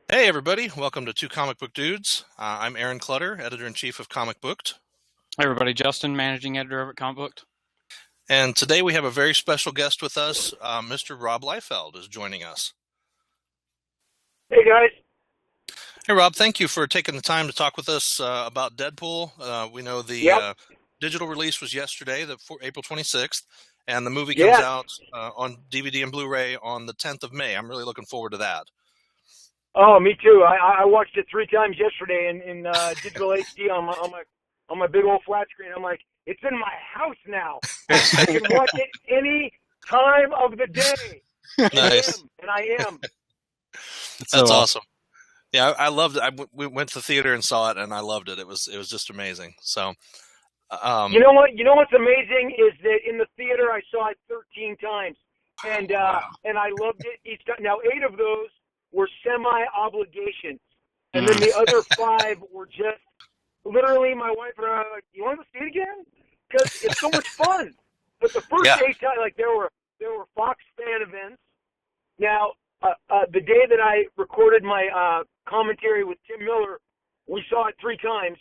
Hey everybody, welcome to Two Comic Book Dudes. I'm Aaron Clutter, editor-in-chief of Comic Booked, Hi, everybody. Justin, managing editor over at Comic Booked. and today we have a very special guest with us. Mr. Rob Liefeld is joining us. Hey guys. Hey Rob, thank you for taking the time to talk with us about Deadpool. We know the Yep. digital release was yesterday, April 26th, and the movie comes Yeah. out on DVD and Blu-ray on the 10th of May. I'm really looking forward to that. Oh, me too. I watched it 3 times yesterday in digital HD on my big old flat screen. I'm like, it's in my house now. I can watch it any time of the day. Nice. I am. That's awesome. Yeah, I loved it. We went to the theater and saw it, and I loved it. It was just amazing. So, You know what? You know what's amazing is that in the theater I saw it 13 times, and I loved it each time. Now 8 of those were semi-obligations, and then the other 5 were just literally my wife and I were like, "You want to see it again?" Because it's so much fun. But the first 8 times, like there were Fox fan events. Now the day that I recorded my commentary with Tim Miller, we saw it 3 times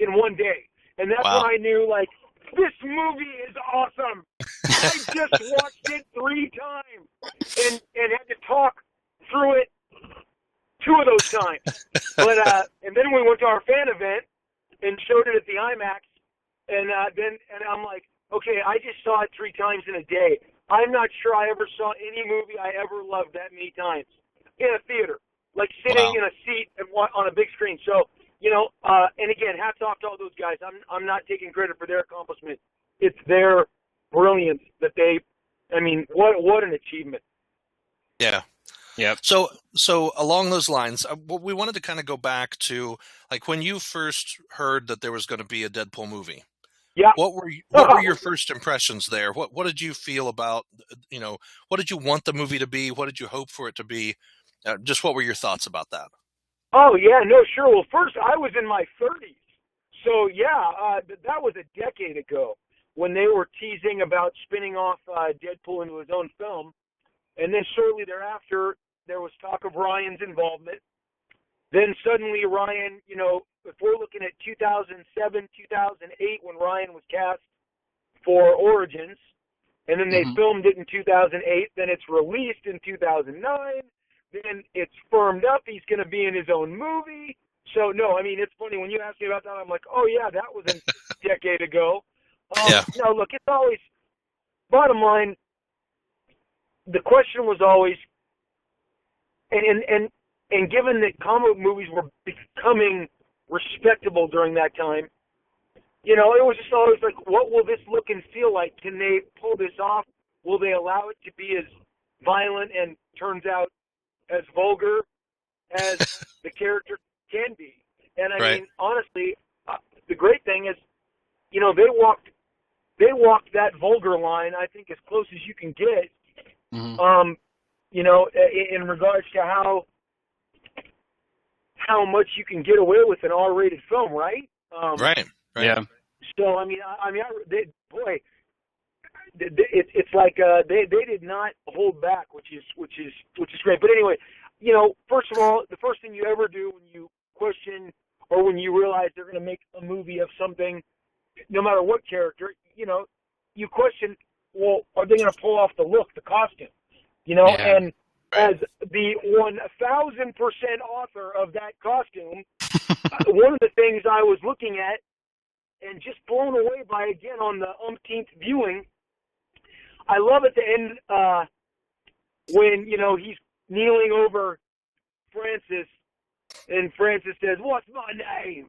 in one day. And that's when I knew, like, this movie is awesome. I just watched it 3 times and had to talk through it 2 of those times. But and then we went to our fan event and showed it at the IMAX, and I'm like, okay, I just saw it 3 times in a day. I'm not sure I ever saw any movie I ever loved that many times in a theater, like sitting in a seat on a big screen. So. You know, and again, hats off to all those guys. I'm not taking credit for their accomplishment. It's their brilliance that they. I mean, what an achievement. Yeah. Yep. So along those lines, we wanted to kind of go back to like when you first heard that there was going to be a Deadpool movie. Yeah. What were your first impressions there? What did you feel about, what did you want the movie to be? What did you hope for it to be? Just what were your thoughts about that? Oh, yeah, no, sure. Well, first, I was in my 30s. So, yeah, that was a decade ago when they were teasing about spinning off Deadpool into his own film. And then shortly thereafter, there was talk of Ryan's involvement. Then suddenly Ryan, you know, if we're looking at 2007, 2008, when Ryan was cast for Origins, and then they filmed it in 2008, then it's released in 2009. Then it's firmed up he's going to be in his own movie. So, no, I mean, it's funny. When you ask me about that, I'm like, oh, yeah, that was a decade ago. No, look, it's always, bottom line, the question was always, and given that comic movies were becoming respectable during that time, you know, it was just always like, what will this look and feel like? Can they pull this off? Will they allow it to be as violent and turns out as vulgar as the character can be? And I mean, honestly, the great thing is, you know, they walked that vulgar line, I think, as close as you can get. You know, in regards to how much you can get away with an R-rated film, right? Right. Yeah. So it's like they did not hold back, which is great. But anyway, you know, first of all, the first thing you ever do when you question or when you realize they're going to make a movie of something, no matter what character, you know, you question, well, are they going to pull off the look, the costume, you know? Yeah. And as the 1,000% author of that costume, one of the things I was looking at and just blown away by, again, on the umpteenth viewing, I love at the end when, you know, he's kneeling over Francis, and Francis says, "What's my name?"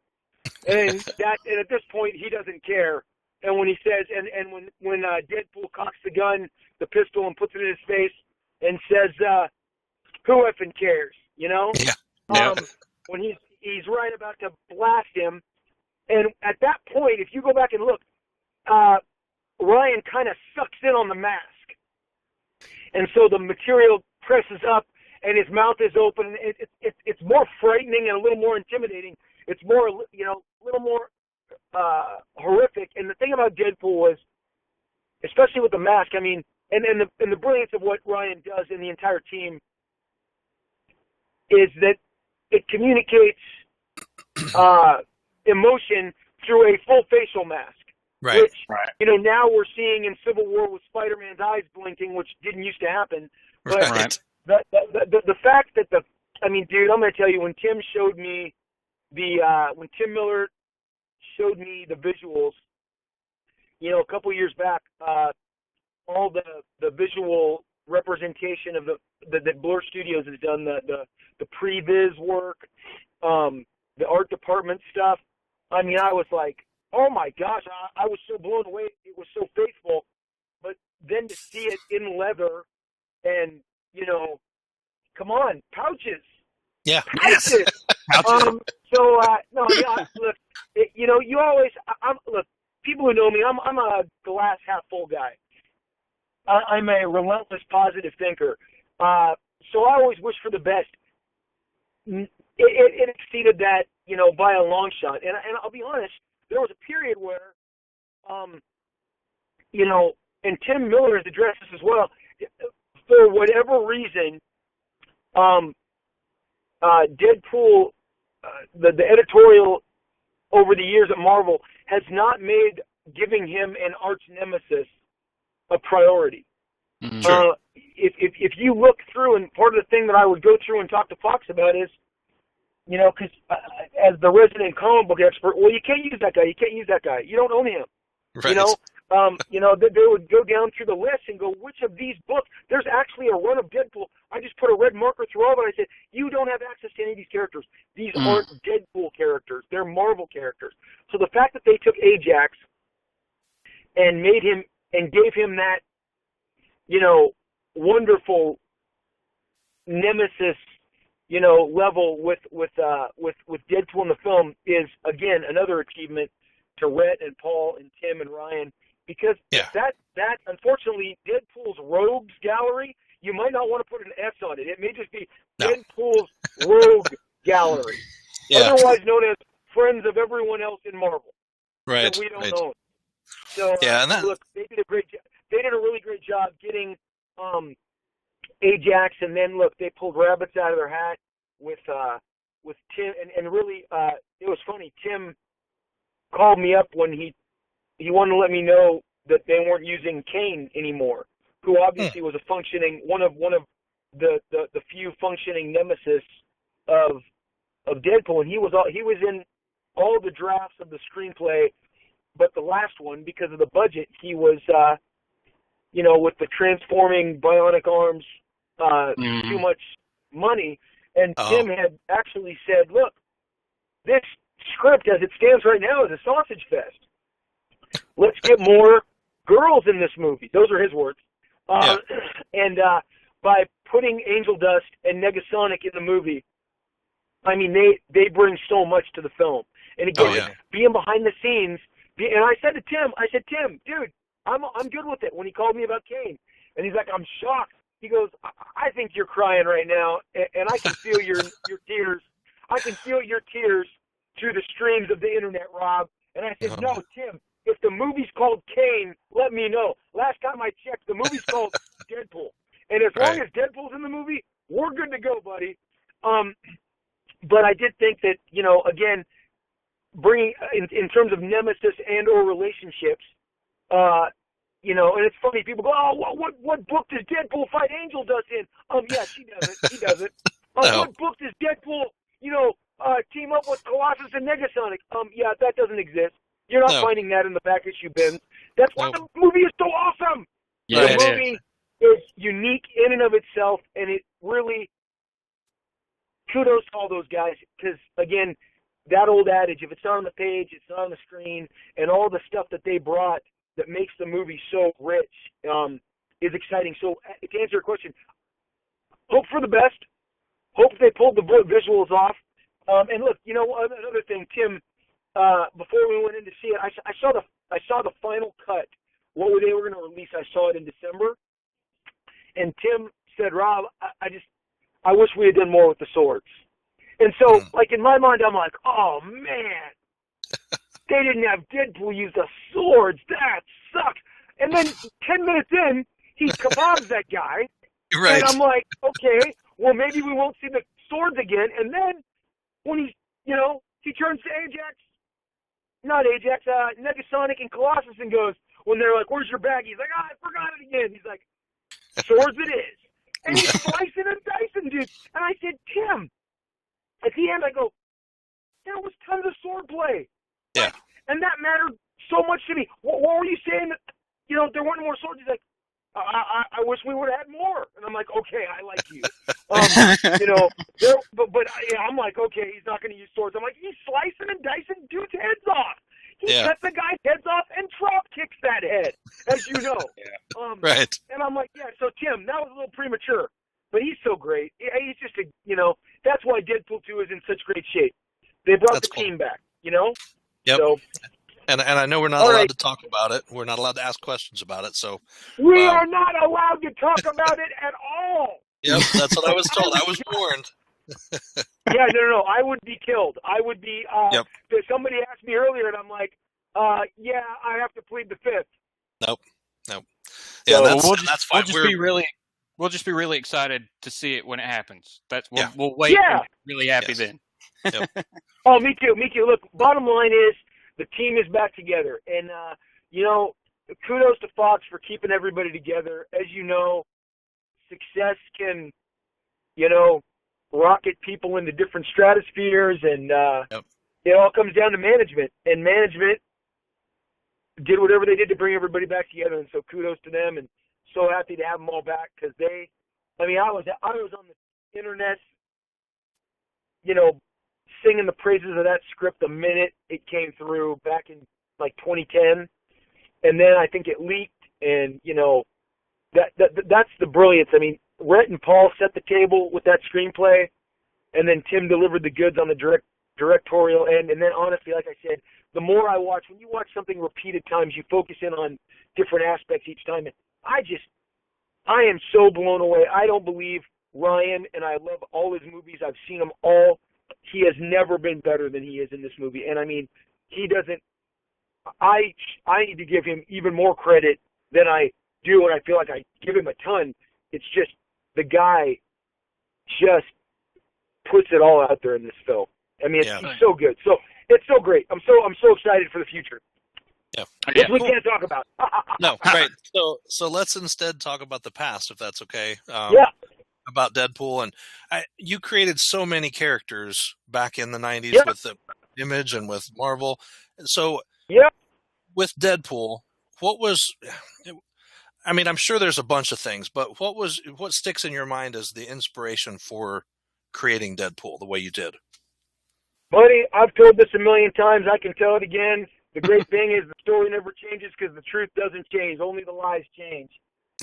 And at this point, he doesn't care. And when he says, and when Deadpool cocks the gun, the pistol, and puts it in his face, and says, "Who effing cares?" You know? Yeah. When he's right about to blast him, and at that point, if you go back and look, Ryan kind of sucks in on the mask. And so the material presses up and his mouth is open. It's more frightening and a little more intimidating. It's more, you know, a little more horrific. And the thing about Deadpool was, especially with the mask, I mean, and the brilliance of what Ryan does and the entire team is that it communicates emotion through a full facial mask. Right. Which, now we're seeing in Civil War with Spider-Man's eyes blinking, which didn't used to happen. But Right. the fact that dude, I'm going to tell you, when Tim showed me when Tim Miller showed me the visuals, a couple years back, all the visual representation of the Blur Studios has done, the pre-viz work, the art department stuff. I mean, I was like, oh my gosh, I was so blown away. It was so faithful. But then to see it in leather and, come on, pouches. Yeah. Pouches. Look, you always, look, people who know me, I'm a glass half full guy. I'm a relentless positive thinker. So I always wish for the best. It exceeded that, by a long shot. And I'll be honest, there was a period where, and Tim Miller has addressed this as well, for whatever reason, Deadpool, the editorial over the years at Marvel has not made giving him an arch nemesis a priority. Sure. If you look through, and part of the thing that I would go through and talk to Fox about is, because as the resident comic book expert, well, you can't use that guy. You can't use that guy. You don't own him. Right. They would go down through the list and go, which of these books? There's actually a run of Deadpool. I just put a red marker through all of it. I said, you don't have access to any of these characters. These aren't Deadpool characters. They're Marvel characters. So the fact that they took Ajax and made him and gave him that, wonderful nemesis, level with Deadpool in the film is, again, another achievement to Rhett and Paul and Tim and Ryan, because that unfortunately, Deadpool's Rogues Gallery, you might not want to put an S on it. It may just be Deadpool's Rogue Gallery, otherwise known as Friends of Everyone Else in Marvel. Right. That we don't own. So look, they did a great job. They did a really great job getting Ajax, and then look, they pulled rabbits out of their hat with Tim, and really, it was funny. Tim called me up when he wanted to let me know that they weren't using Kane anymore, who obviously was a functioning one of the few functioning nemesis of Deadpool, and he was in all the drafts of the screenplay, but the last one, because of the budget, he was with the transforming bionic arms, too much money. And Tim had actually said, look, this script as it stands right now is a sausage fest. Let's get more girls in this movie. Those are his words. And by putting Angel Dust and Negasonic in the movie, I mean, they bring so much to the film. And again, being behind the scenes, and I said to Tim, Tim, dude, I'm good with it, when he called me about Kane. And he's like, I'm shocked. He goes, I think you're crying right now, and I can feel your tears. I can feel your tears through the streams of the internet, Rob. And I said, no, Tim, if the movie's called Kane, let me know. Last time I checked, the movie's called Deadpool. And as long as Deadpool's in the movie, we're good to go, buddy. But I did think that, again, bringing, in terms of nemesis and or relationships, and it's funny, people go, oh, what book does Deadpool fight Angel Dust in? Yeah, she does it. He does it. What book does Deadpool, team up with Colossus and Negasonic? Yeah, that doesn't exist. You're not finding that in the back issue bins. That's why the movie is so awesome. Yeah, the movie is unique in and of itself, and it really, kudos to all those guys, because, again, that old adage, if it's not on the page, it's not on the screen, and all the stuff that they brought that makes the movie so rich is exciting. So to answer your question, hope for the best. Hope they pulled the visuals off. And look, another thing, Tim, before we went in to see it, I saw the final cut. What they were going to release, I saw it in December. And Tim said, Rob, I wish we had done more with the swords. And so, like, in my mind, I'm like, oh, man. They didn't have Deadpool use the swords. That sucks. And then 10 minutes in, he kebabs that guy. Right. And I'm like, okay, well, maybe we won't see the swords again. And then when he turns to Negasonic and Colossus and goes, when they're like, where's your bag? He's like, I forgot it again. He's like, swords it is. And he's slicing and dicing, dude. And I said, Tim, at the end I go, there was tons of sword play. Yeah. And that mattered so much to me. What were you saying? That, there weren't more swords. He's like, I wish we would have had more. And I'm like, okay, I like you. I'm like, okay, he's not going to use swords. I'm like, he's slicing and dicing dudes' heads off. He cuts the guy's heads off and drop kicks that head, as you know. Right. And I'm like, yeah, so Tim, that was a little premature. But he's so great. He's just that's why Deadpool 2 is in such great shape. They brought the team back, Yep. So, and I know we're not allowed to talk about it. We're not allowed to ask questions about it. So we are not allowed to talk about it at all. Yep, that's what I was told. I was warned. Yeah, no. I would be killed. I would be. Somebody asked me earlier, and I'm like, yeah, I have to plead the fifth. Nope. Yeah, so that's fine. We'll just be really excited to see it when it happens. We'll wait. Yeah. And be really happy then. Yep. Oh, me too. Look, bottom line is the team is back together, and kudos to Fox for keeping everybody together. As you know, success can, rocket people into different stratospheres, and it all comes down to management. And management did whatever they did to bring everybody back together, and so kudos to them, and so happy to have them all back because I was on the internet, singing the praises of that script the minute it came through back in like 2010, and then I think it leaked, and that's the brilliance. I mean, Rhett and Paul set the table with that screenplay, and then Tim delivered the goods on the directorial end. And then honestly, like I said, the more I watch, when you watch something repeated times, you focus in on different aspects each time. And I am so blown away. I don't believe Ryan, and I love all his movies. I've seen them all. He has never been better than he is in this movie. And I mean, he doesn't, I need to give him even more credit than I do, and I feel like I give him a ton. It's just the guy just puts it all out there in this film. I mean, he's so good. So it's so great. I'm so excited for the future. Yeah. Which we can't talk about. No, right. So let's instead talk about the past, if that's okay. About Deadpool, and you created so many characters back in the 90s with the Image and with Marvel. So with Deadpool, what was? I mean, I'm sure there's a bunch of things, but what sticks in your mind as the inspiration for creating Deadpool the way you did? Buddy, I've told this a million times. I can tell it again. The great thing is the story never changes because the truth doesn't change. Only the lies change.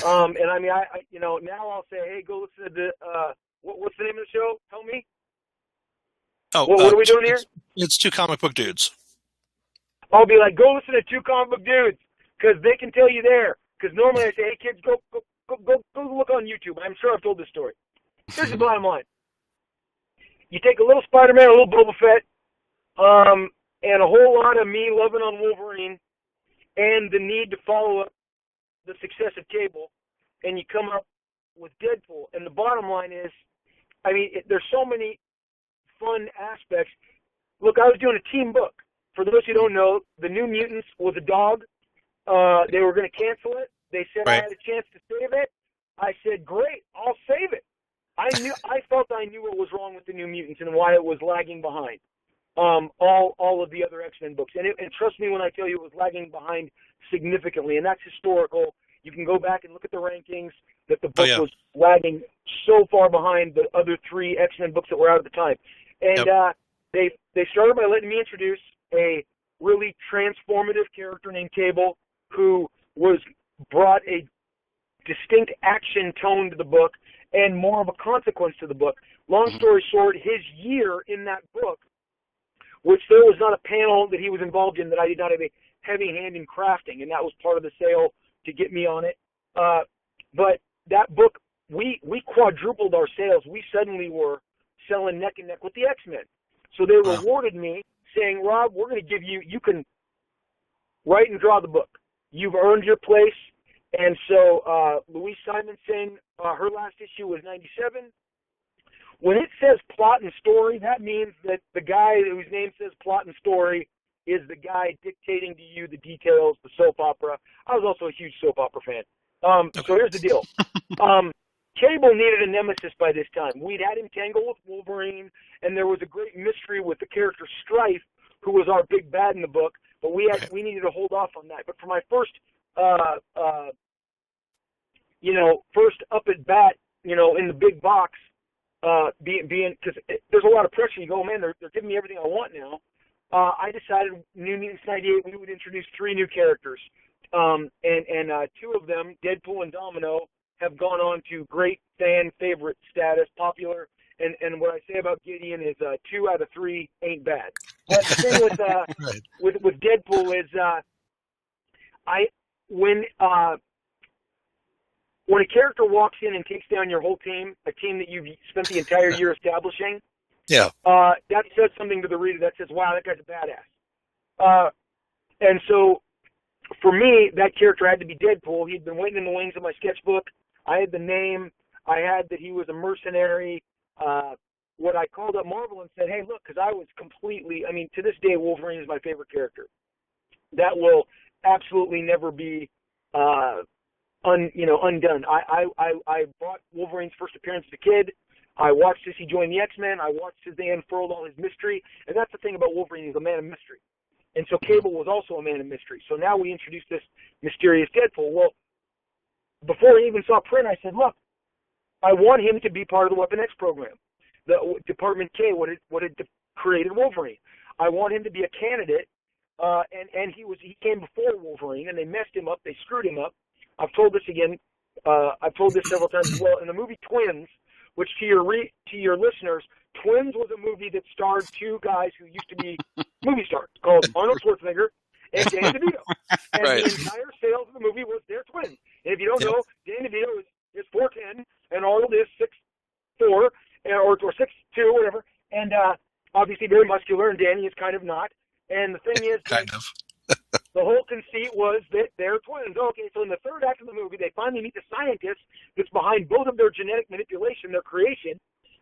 And I mean, I now I'll say, hey, go listen to what's the name of the show? Tell me. Oh, what are we doing here? It's Two Comic Book Dudes. I'll be like, go listen to Two Comic Book Dudes because they can tell you there. Because normally I say, hey kids, go look on YouTube. I'm sure I've told this story. Here's the bottom line. You take a little Spider-Man, a little Boba Fett, and a whole lot of me loving on Wolverine, and the need to follow up the success of Cable, and you come up with Deadpool. And the bottom line is, I mean, there's so many fun aspects. Look, I was doing a team book. For those who don't know, the New Mutants was a dog. They were going to cancel it. They said I had a chance to save it. I said, great, I'll save it. I felt I knew what was wrong with the New Mutants and why it was lagging behind all of the other X-Men books. And trust me when I tell you it was lagging behind significantly, and that's historical. You can go back and look at the rankings that the book was lagging so far behind the other three X-Men books that were out at the time. And they started by letting me introduce a really transformative character named Cable who brought a distinct action tone to the book and more of a consequence to the book. Long story short, his year in that book, which there was not a panel that he was involved in that I did not have a heavy hand in crafting, and that was part of the sale to get me on it. But that book, we quadrupled our sales. We suddenly were selling neck and neck with the X-Men. So they rewarded me saying, Rob, we're going to give you can write and draw the book. You've earned your place. And so Louise Simonson, her last issue was 97. when it says plot and story, that means that the guy whose name says plot and story is the guy dictating to you the details, the soap opera. I was also a huge soap opera fan. So here's the deal. Cable needed a nemesis by this time. We'd had him tangle with Wolverine, and there was a great mystery with the character Strife, who was our big bad in the book, but we needed to hold off on that. But for my first, first up at bat, in the big box, being because there's a lot of pressure. You go, man, they're giving me everything I want now. I decided New Mutants 98 we would introduce 3 new characters, and 2 of them, Deadpool and Domino, have gone on to great fan favorite status, popular. And what I say about Gideon is 2 out of 3 ain't bad. But the thing with Deadpool is when a character walks in and takes down your whole team, a team that you've spent the entire year establishing, that says something to the reader that says, wow, that guy's a badass. And so for me, that character had to be Deadpool. He'd been waiting in the wings of my sketchbook. I had the name. I had that he was a mercenary. What I called up Marvel and said, hey, look, because I was completely, to this day, Wolverine is my favorite character. That will absolutely never be undone. I bought Wolverine's first appearance as a kid. I watched as he joined the X-Men. I watched as they unfurled all his mystery. And that's the thing about Wolverine, he's a man of mystery. And so Cable was also a man of mystery. So now we introduced this mysterious Deadpool. Well, before he even saw print, I said, look, I want him to be part of the Weapon X program, the Department K, what had created Wolverine. I want him to be a candidate, and he came before Wolverine, and they messed him up, they screwed him up. I've told this again. I've told this several times as well. In the movie Twins, which to your listeners, Twins was a movie that starred 2 guys who used to be movie stars, called Arnold Schwarzenegger and Danny DeVito. And the entire sales of the movie was their twins. And if you don't know, Danny DeVito is 4'10", and Arnold is 6'4", or 6'2", whatever. And obviously very muscular, and Danny is kind of not. And the thing is, the whole conceit was that they're twins. Okay, so in the third act of the movie, they finally meet the scientist that's behind both of their genetic manipulation, their creation,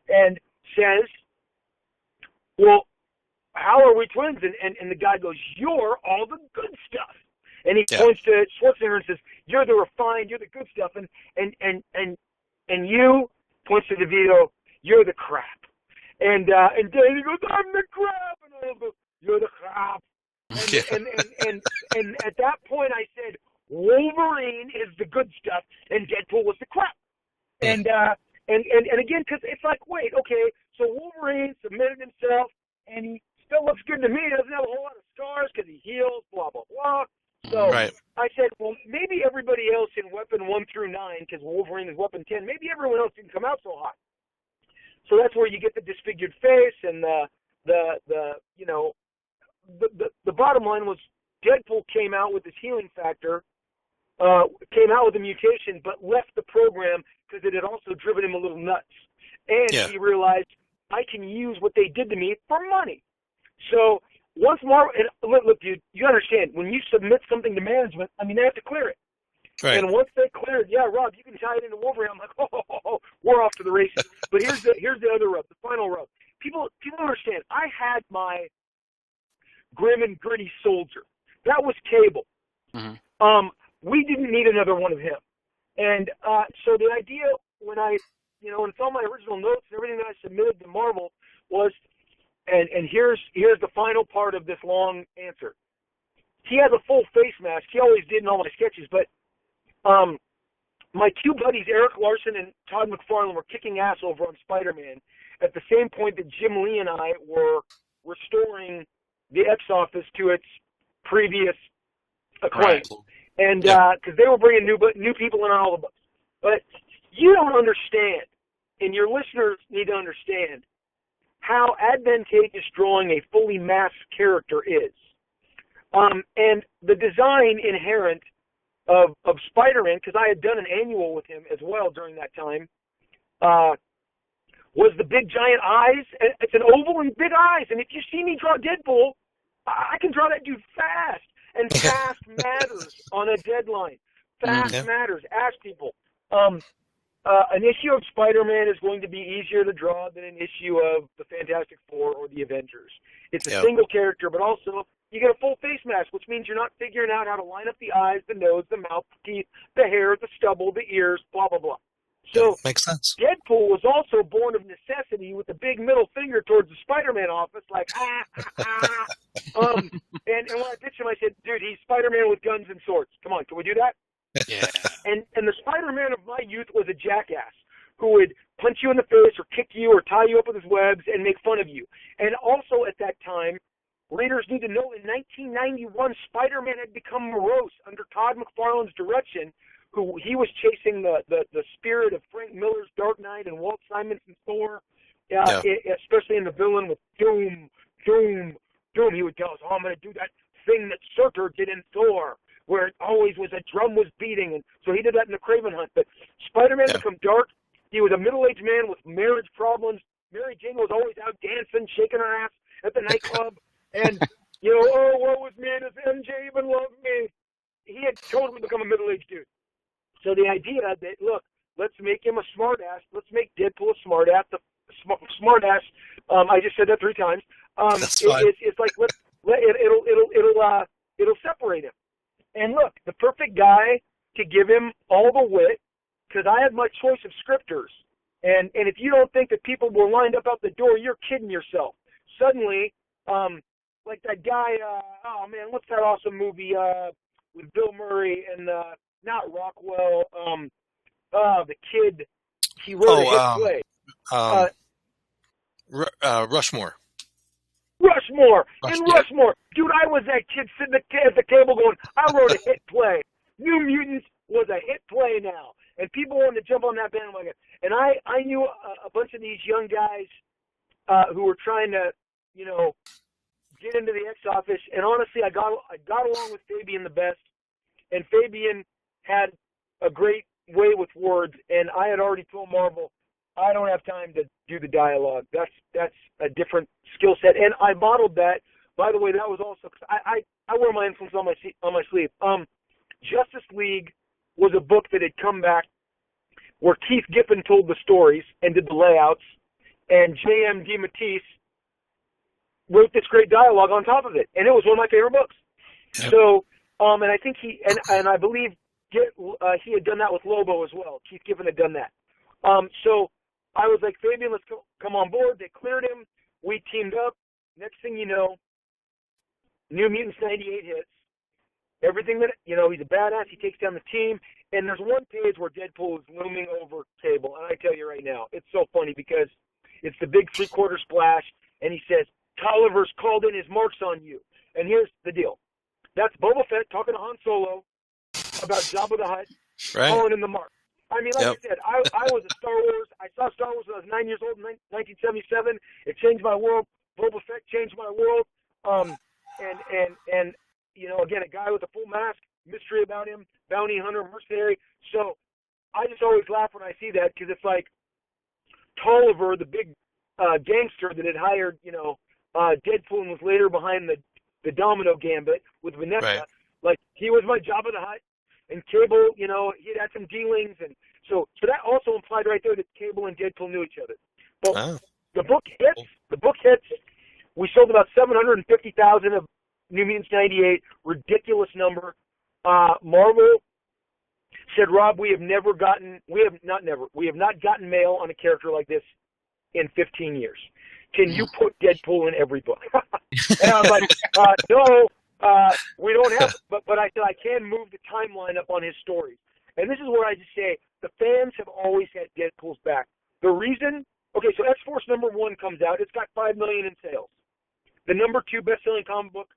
and says, well, how are we twins? And the guy goes, you're all the good stuff. And he points to Schwarzenegger and says, you're the refined, you're the good stuff. And you, points to DeVito, you're the crap. And Danny goes, I'm the crap. And I go, you're the crap. And at that point I said, Wolverine is the good stuff and Deadpool was the crap. And again, because it's like, wait, okay, so Wolverine submitted himself and he still looks good to me. He doesn't have a whole lot of scars because he heals, blah, blah, blah. So I said, well, maybe everybody else in Weapon 1 through 9, because Wolverine is Weapon 10, maybe everyone else didn't come out so hot. So that's where you get the disfigured face and the bottom line was Deadpool came out with his healing factor, came out with a mutation, but left the program because it had also driven him a little nuts. And he realized, I can use what they did to me for money. So once more, and look, dude, you understand, when you submit something to management, they have to clear it. Right. And once they clear it, Rob, you can tie it into Wolverine. I'm like, we're off to the races. But here's the other rub, the final rub. People understand, I had my grim and gritty soldier. That was Cable. Mm-hmm. We didn't need another one of him. And so the idea when it's all my original notes and everything that I submitted to Marvel was, and here's the final part of this long answer. He has a full face mask. He always did in all my sketches, but my 2 buddies, Eric Larson and Todd McFarlane, were kicking ass over on Spider-Man at the same point that Jim Lee and I were restoring the X Office to its previous acclaim. Right. And because they were bringing new people in on all the books. But you don't understand, and your listeners need to understand, how advantageous drawing a fully masked character is. And the design inherent of Spider-Man, because I had done an annual with him as well during that time, was the big giant eyes. It's an oval and big eyes. And if you see me draw Deadpool, I can draw that dude fast. And fast matters on a deadline. Fast matters. Ask people. an issue of Spider-Man is going to be easier to draw than an issue of the Fantastic Four or the Avengers. It's a single character, but also you get a full face mask, which means you're not figuring out how to line up the eyes, the nose, the mouth, the teeth, the hair, the stubble, the ears, blah, blah, blah. So makes sense. Deadpool was also born of necessity with a big middle finger towards the Spider-Man office, like, and when I pitched him, I said, dude, he's Spider-Man with guns and swords. Come on, can we do that? Yeah. And the Spider-Man of my youth was a jackass who would punch you in the face or kick you or tie you up with his webs and make fun of you. And also at that time, readers need to know in 1991, Spider-Man had become morose under Todd McFarlane's direction, who he was chasing the spirit of Frank Miller's Dark Knight and Walt Simonson's Thor, especially in the villain with Doom. He would tell us, I'm going to do that thing that Surtur did in Thor, where it always was a drum was beating. And so he did that in the Craven Hunt. But Spider-Man became dark. He was a middle-aged man with marriage problems. Mary Jane was always out dancing, shaking her ass at the nightclub. And, oh, what was me? Does MJ even love me? He had totally become a middle-aged dude. So the idea that, look, let's make him a smartass. Let's make Deadpool a smartass. Smartass. I just said that 3 times. It's like it'll separate him. And look, the perfect guy to give him all the wit, because I had my choice of scripters. And if you don't think that people were lined up out the door, you're kidding yourself. Suddenly, like that guy, what's that awesome movie with Bill Murray and not Rockwell, the kid, he wrote a hit play. Rushmore. Rushmore. Dude, I was that kid sitting at the table going, I wrote a hit play. New Mutants was a hit play now. And people wanted to jump on that bandwagon. And I knew a bunch of these young guys who were trying to, get into the X office. And honestly, I got along with Fabian the best. And Fabian had a great way with words. And I had already told Marvel, I don't have time to do the dialogue. That's a different skill set. And I modeled that. By the way, that was also, I wear my influence on my sleeve. Justice League was a book that had come back where Keith Giffen told the stories and did the layouts, and J.M. DeMatteis wrote this great dialogue on top of it, and it was one of my favorite books. Yep. So, and I think and I believe he had done that with Lobo as well. Keith Giffen had done that. So I was like, Fabian, let's come on board. They cleared him. We teamed up. Next thing you know, New Mutants 98 hits. Everything that, he's a badass. He takes down the team. And there's one page where Deadpool is looming over Cable. And I tell you right now, it's so funny because it's the big 3/4 splash. And he says, Tolliver's called in his marks on you. And here's the deal. That's Boba Fett talking to Han Solo about Jabba the Hutt, calling in the mark. I mean, like I said, I was a Star Wars. I saw Star Wars when I was 9 years old in 1977. It changed my world. Boba Fett changed my world. And again, a guy with a full mask, mystery about him, bounty hunter, mercenary. So I just always laugh when I see that because it's like Tolliver, the big gangster that had hired, Deadpool and was later behind the Domino Gambit with Vanessa. Right. Like, he was my Jabba the Hutt. And Cable, he'd had some dealings. And so that also implied right there that Cable and Deadpool knew each other. But the book hits. We sold about 750,000 of New Mutants 98, ridiculous number. Marvel said, Rob, we have not gotten mail on a character like this in 15 years. Can you put Deadpool in every book? And I was like, no, we don't have, but I said I can move the timeline up on his stories. And this is where I just say the fans have always had Deadpool's back. The reason, so X-Force #1 comes out. It's got $5 million in sales. The #2 best-selling comic book,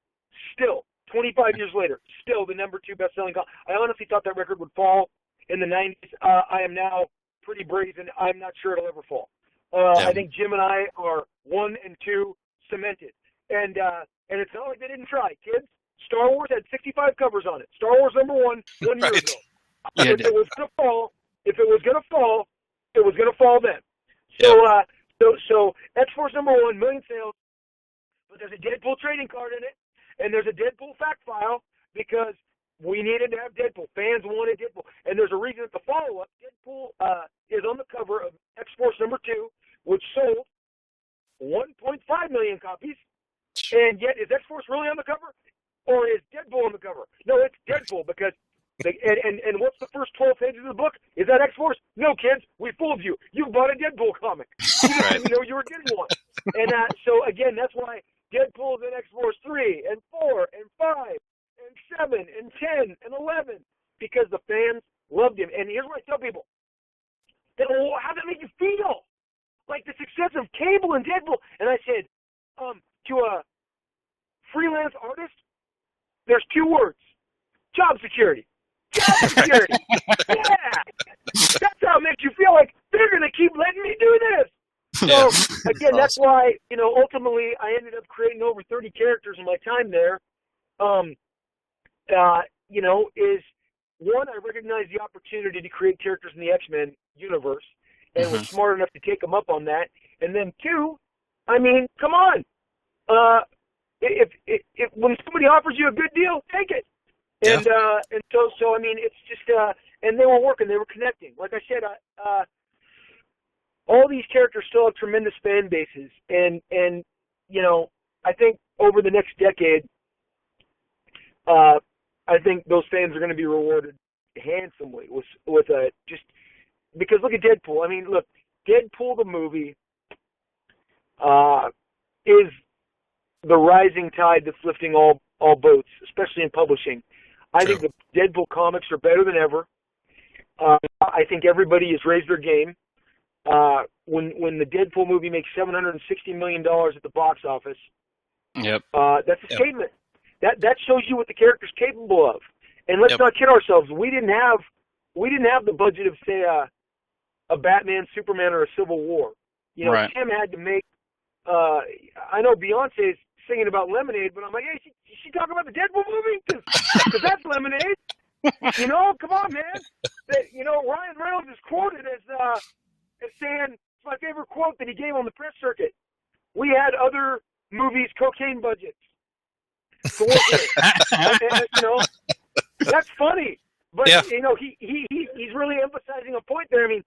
still, 25 years later, still the #2 best-selling comic. I honestly thought that record would fall in the 90s. I am now pretty brazen. I'm not sure it'll ever fall. I think Jim and I are 1 and 2 cemented. And it's not like they didn't try. Kids, Star Wars had 65 covers on it. Star Wars #1 1 year ago. If it was going to fall, it was going to fall then. So X-Force #1, million sales. But there's a Deadpool trading card in it, and there's a Deadpool fact file because we needed to have Deadpool. Fans wanted Deadpool. And there's a reason that the follow-up, Deadpool, is on the cover of X-Force number 2, which sold 1.5 million copies. And yet, is X-Force really on the cover? Or is Deadpool on the cover? No, it's Deadpool because and what's the first 12 pages of the book? Is that X-Force? No, kids, we fooled you. You bought a Deadpool comic. You didn't even know you were getting one. And so, again, that's why Deadpool's in X-Force 3 and 4 and 5 and 7 and 10 and 11 because the fans loved him. And here's what I tell people. How does that make you feel? Like the success of Cable and Deadpool. And I said, to a freelance artist, there's 2 words. Job security. Job security. Yeah. That's how it makes you feel like they're going to keep letting me do this. So, again, that's why, ultimately I ended up creating over 30 characters in my time there. Is one, I recognized the opportunity to create characters in the X-Men universe and was smart enough to take them up on that. And then 2, I mean, come on. If when somebody offers you a good deal, take it. And so I mean, it's just and they were working, they were connecting. Like I said, all these characters still have tremendous fan bases, and I think over the next decade, I think those fans are going to be rewarded handsomely with just because look at Deadpool. I mean, look, Deadpool the movie is the rising tide that's lifting all boats, especially in publishing. I think the Deadpool comics are better than ever. I think everybody has raised their game. When the Deadpool movie makes $760 million at the box office, that's a statement. That shows you what the character's capable of. And let's not kid ourselves. We didn't have the budget of say a Batman, Superman, or a Civil War. Tim had to make. I know Beyonce's singing about Lemonade, but I'm like, hey, she talking about the Deadpool movie? Because that's Lemonade. Come on, man. Ryan Reynolds is quoted as saying, it's my favorite quote that he gave on the press circuit. We had other movies' cocaine budgets to work with. That's funny. But, he's really emphasizing a point there. I mean,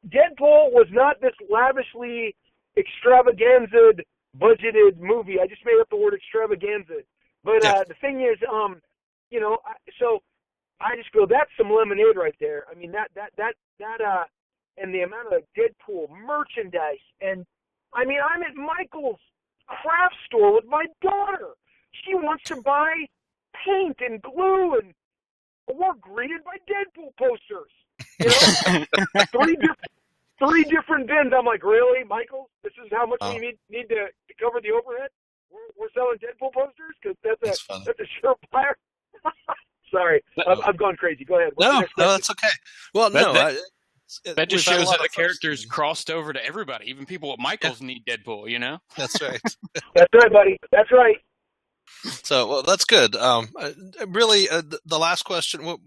Deadpool was not this lavishly extravaganza budgeted movie. I just made up the word extravaganza. But the thing is, so I just feel that's some lemonade right there. I mean, that and the amount of Deadpool merchandise. And, I mean, I'm at Michael's craft store with my daughter. She wants to buy paint and glue, and we're greeted by Deadpool posters. Three different bins. I'm like, really, Michael? This is how much we need to cover the overhead? We're selling Deadpool posters? Because that's a surefire. Sorry, I've gone crazy. Go ahead. No, that's okay. Well, that just shows that the characters crossed over to everybody. Even people at Michael's need Deadpool, That's right. That's right, buddy. That's right. So, well, that's good. Really, the last question,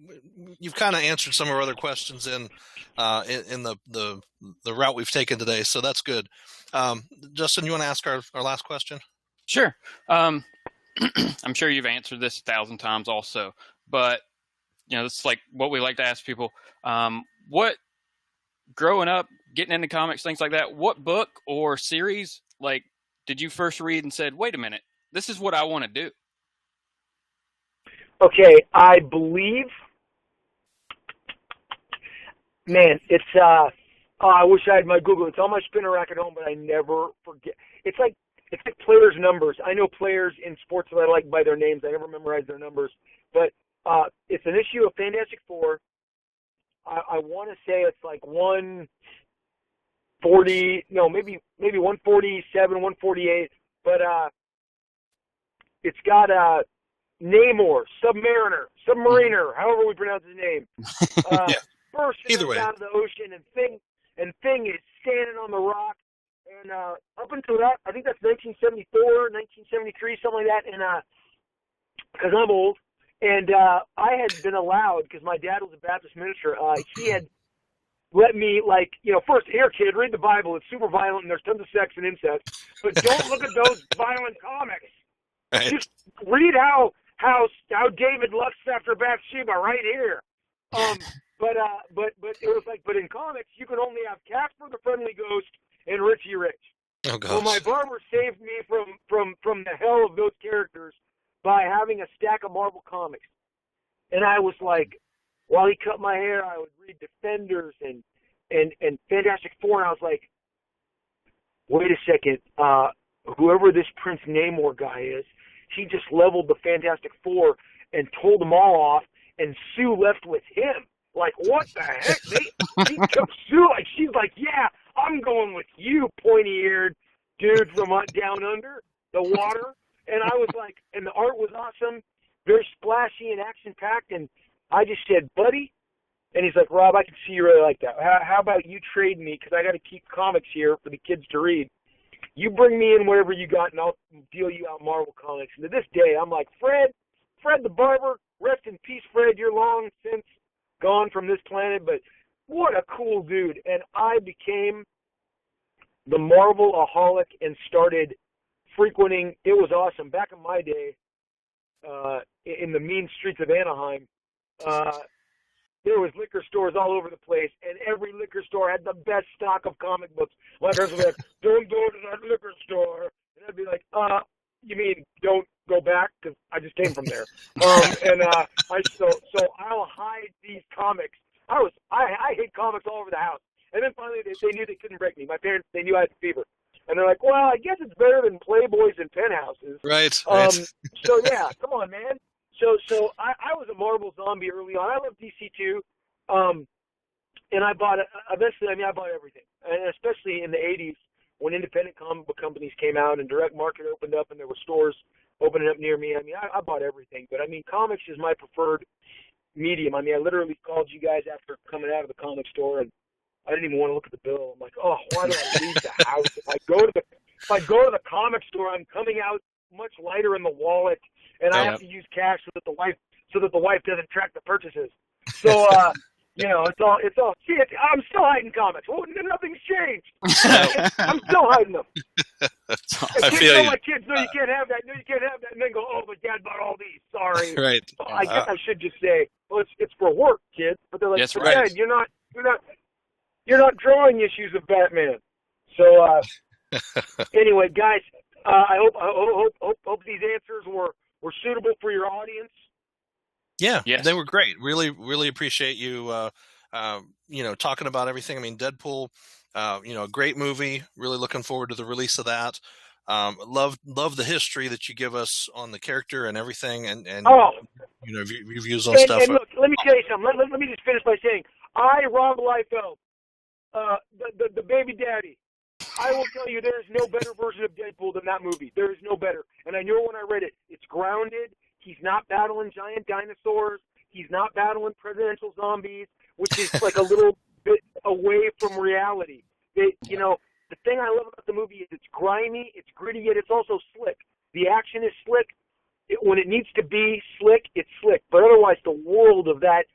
you've kind of answered some of our other questions in the route we've taken today, so that's good. Justin, you want to ask our last question? Sure. I'm sure you've answered this 1,000 times also, but, it's like what we like to ask people. What, growing up, getting into comics, things like that, what book or series, did you first read and said, wait a minute, this is what I want to do? Okay, I believe, man, it's, I wish I had my Google. It's on my spinner rack at home, but I never forget. It's like players' numbers. I know players in sports that I like by their names. I never memorize their numbers. But it's an issue of Fantastic Four. I want to say it's like 140, no, maybe 147, 148. But it's got Namor, Submariner, however we pronounce his name. Bursting out of the ocean, and Thing is standing on the rock. And up until that, I think that's 1974, 1973, something like that. And because I'm old, and I had been allowed, because my dad was a Baptist minister, he had let me, first, here, kid, read the Bible. It's super violent, and there's tons of sex and incest. But don't look at those violent comics. Right. Just read how how David lusts after Bathsheba right here. But it was like, but in comics, you can only have Casper the Friendly Ghost and Richie Rich. Oh gosh. Well, my barber saved me from the hell of those characters by having a stack of Marvel comics. And I was like, while he cut my hair, I would read Defenders and Fantastic Four, and I was like, wait a second, whoever this Prince Namor guy is, he just leveled the Fantastic Four and told them all off, and Sue left with him. Like, what the heck? He took Sue. Like, she's like, yeah, I'm going with you, pointy-eared dude from down under the water. And I was like, and the art was awesome, very splashy and action-packed, and I just said, buddy, and he's like, Rob, I can see you really like that. How about you trade me, because I got to keep comics here for the kids to read. You bring me in whatever you got, and I'll deal you out Marvel comics. And to this day, I'm like, Fred the barber, rest in peace, Fred. You're long since gone from this planet, but what a cool dude. And I became the Marvel-aholic and started frequenting. It was awesome. Back in my day, in the mean streets of Anaheim, there was liquor stores all over the place, and every liquor store had the best stock of comic books. My parents would be like, don't go to that liquor store. And I'd be like, you mean don't go back? Because I just came from there. So I'll hide these comics. I hid comics all over the house. And then finally they knew they couldn't break me. My parents, they knew I had fever. And they're like, well, I guess it's better than Playboys and Penthouses. Right. So yeah, come on, man. So I was a Marvel zombie early on. I love DC too. And I bought eventually. I mean, I bought everything, and especially in the '80s when independent comic book companies came out and direct market opened up, and there were stores opening up near me. I mean, I bought everything. But I mean, comics is my preferred medium. I mean, I literally called you guys after coming out of the comic store, and I didn't even want to look at the bill. I'm like, oh, why do I leave the house? If I go to the comic store, I'm coming out much lighter in the wallet, and I have to use cash so that the wife doesn't track the purchases. So it's all. See, I'm still hiding comics. Well, nothing's changed. I'm still hiding them. I feel you. My kids, no, you can't have that. No, you can't have that. And then go, oh, but Dad bought all these. Sorry. Right. Well, I guess I should just say, well, it's for work, kids. But they're like, yes, right. Dad, you're not drawing issues of Batman. So anyway, guys, I hope these answers were suitable for your audience. Yeah, yes. They were great. Really, really appreciate you, talking about everything. I mean, Deadpool, a great movie. Really looking forward to the release of that. Love the history that you give us on the character and everything, and reviews on stuff. And look, let me tell you something. Let me just finish by saying, Rob Liefeld, the baby daddy, I will tell you there is no better version of Deadpool than that movie. There is no better. And I know when I read it, it's grounded. He's not battling giant dinosaurs. He's not battling presidential zombies, which is like a little bit away from reality. The thing I love about the movie is it's grimy, it's gritty, yet it's also slick. The action is slick. When it needs to be slick, it's slick. But otherwise, the world of that,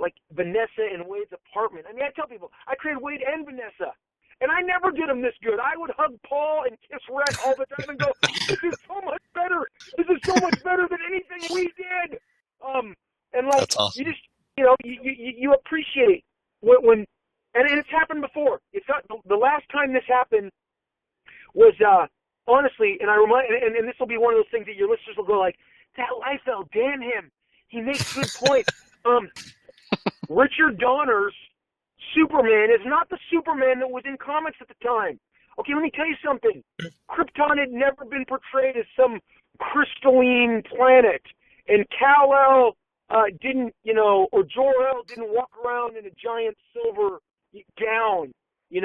like Vanessa and Wade's apartment. I mean, I tell people, I created Wade and Vanessa. And I never did them this good. I would hug Paul and kiss Rhett all the time and go, this is so much better. This is so much better than anything we did. And like, that's awesome. You just, you appreciate when and it's happened before. It's not, the last time this happened was, honestly, and I remind, and this will be one of those things that your listeners will go like, that Liefeld, damn him. He makes good points. Richard Donner's Superman is not the Superman that was in comics at the time. Okay, let me tell you something. Krypton had never been portrayed as some crystalline planet, and Kal-El didn't, or Jor-El didn't walk around in a giant silver gown, and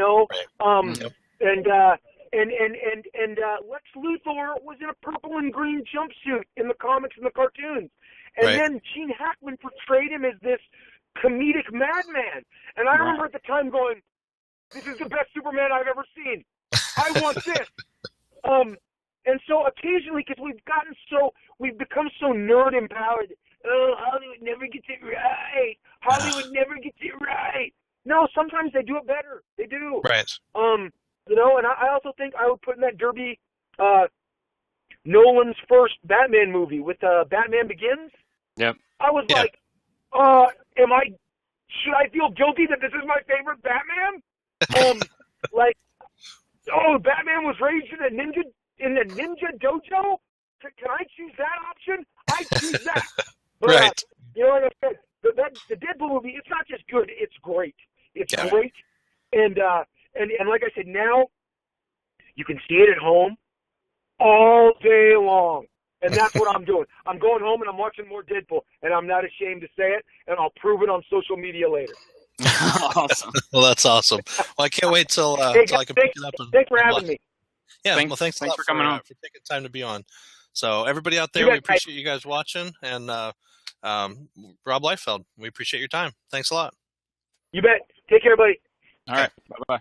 Lex Luthor was in a purple and green jumpsuit in the comics and the cartoons, and then Gene Hackman portrayed him as this comedic madman. And I remember at the time going, this is the best Superman I've ever seen. I want this. And so occasionally, because we've become so nerd empowered. Oh, Hollywood never gets it right. Hollywood never gets it right. No, sometimes they do it better. They do. Right. And I also think I would put in that derby Nolan's first Batman movie with Batman Begins. Yep. I was like, should I feel guilty that this is my favorite Batman? Batman was raised in the ninja dojo. Can I choose that option? I choose that. But, right. Like I said, the Deadpool movie, it's not just good, it's great. It's great. And like I said, now you can see it at home all day long. And that's what I'm doing. I'm going home and I'm watching more Deadpool, and I'm not ashamed to say it, and I'll prove it on social media later. Awesome. Well, that's awesome. Well, I can't wait till I can pick it up. Thanks for having me. Yeah, thanks a lot for coming on. For taking time to be on. So everybody out there, we appreciate you guys watching, and Rob Liefeld, we appreciate your time. Thanks a lot. You bet. Take care, buddy. All right. Bye-bye.